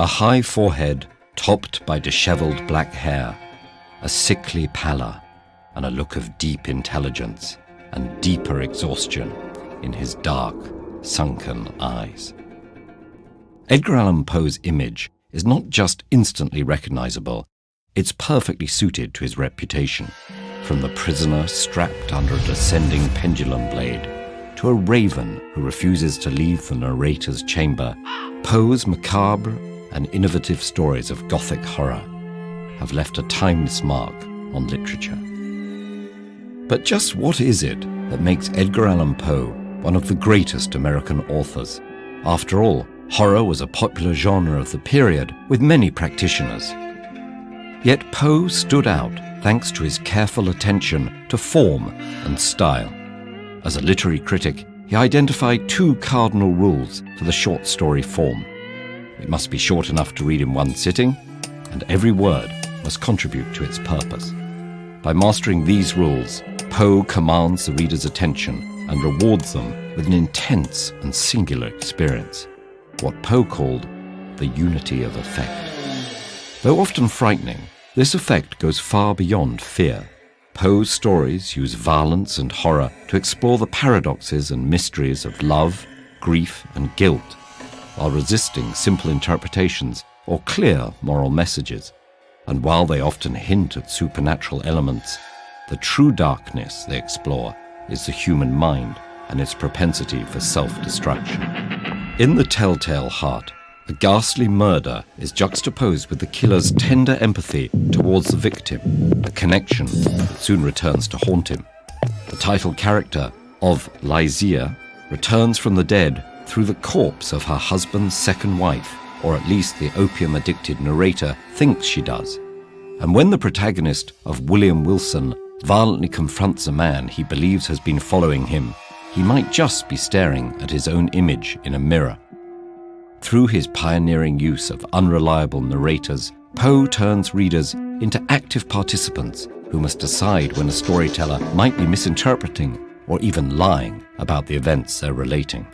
A high forehead topped by dishevelled black hair, a sickly pallor, and a look of deep intelligence and deeper exhaustion in his dark, sunken eyes. Edgar Allan Poe's image is not just instantly recognizable, it's perfectly suited to his reputation, from the prisoner strapped under a descending pendulum blade to a raven who refuses to leave the narrator's chamber. Poe's macabre and innovative stories of Gothic horror have left a timeless mark on literature. But just what is it that makes Edgar Allan Poe one of the greatest American authors? After all, horror was a popular genre of the period with many practitioners. Yet Poe stood out thanks to his careful attention to form and style. As a literary critic, he identified two cardinal rules for the short story form. It must be short enough to read in one sitting, and every word must contribute to its purpose. By mastering these rules, Poe commands the reader's attention and rewards them with an intense and singular experience, what Poe called the unity of effect. Though often frightening, this effect goes far beyond fear. Poe's stories use violence and horror to explore the paradoxes and mysteries of love, grief, and guilt, while resisting simple interpretations or clear moral messages. And while they often hint at supernatural elements, the true darkness they explore is the human mind and its propensity for self-destruction. In The Telltale Heart, a ghastly murder is juxtaposed with the killer's tender empathy towards the victim, a connection that soon returns to haunt him. The title character of Lysia returns from the dead through the corpse of her husband's second wife, or at least the opium-addicted narrator thinks she does. And when the protagonist of William Wilson violently confronts a man he believes has been following him, he might just be staring at his own image in a mirror. Through his pioneering use of unreliable narrators, Poe turns readers into active participants who must decide when a storyteller might be misinterpreting or even lying about the events they're relating.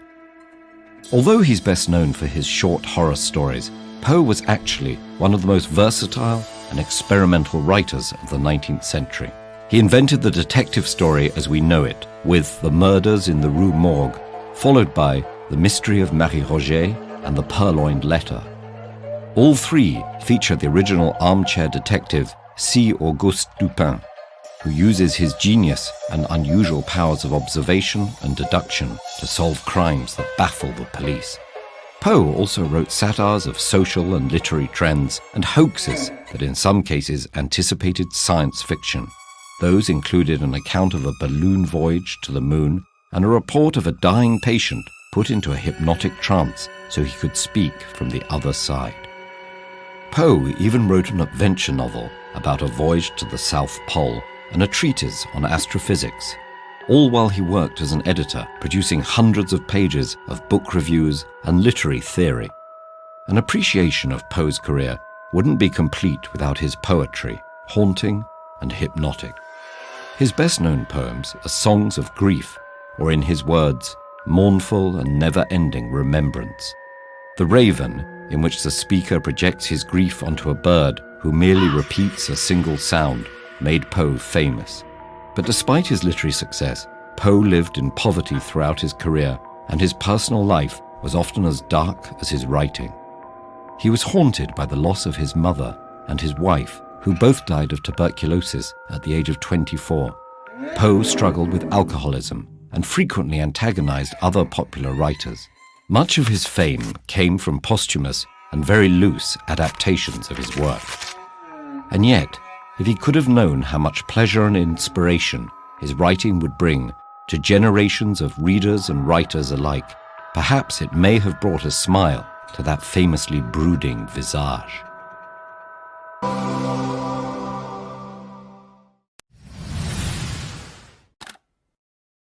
Although he's best known for his short horror stories, Poe was actually one of the most versatile and experimental writers of the 19th century. He invented the detective story as we know it, with The Murders in the Rue Morgue, followed by The Mystery of Marie Roget and The Purloined Letter. All three feature the original armchair detective C. Auguste Dupin, who uses his genius and unusual powers of observation and deduction to solve crimes that baffle the police. Poe also wrote satires of social and literary trends and hoaxes that in some cases anticipated science fiction. Those included an account of a balloon voyage to the moon and a report of a dying patient put into a hypnotic trance so he could speak from the other side. Poe even wrote an adventure novel about a voyage to the South Pole and a treatise on astrophysics, all while he worked as an editor, producing hundreds of pages of book reviews and literary theory. An appreciation of Poe's career wouldn't be complete without his poetry, haunting and hypnotic. His best-known poems are songs of grief, or in his words, mournful and never-ending remembrance. The Raven, in which the speaker projects his grief onto a bird who merely repeats a single sound, made Poe famous. But despite his literary success, Poe lived in poverty throughout his career, and his personal life was often as dark as his writing. He was haunted by the loss of his mother and his wife, who both died of tuberculosis at the age of 24. Poe struggled with alcoholism and frequently antagonized other popular writers. Much of his fame came from posthumous and very loose adaptations of his work. And yet, if he could have known how much pleasure and inspiration his writing would bring to generations of readers and writers alike, perhaps it may have brought a smile to that famously brooding visage.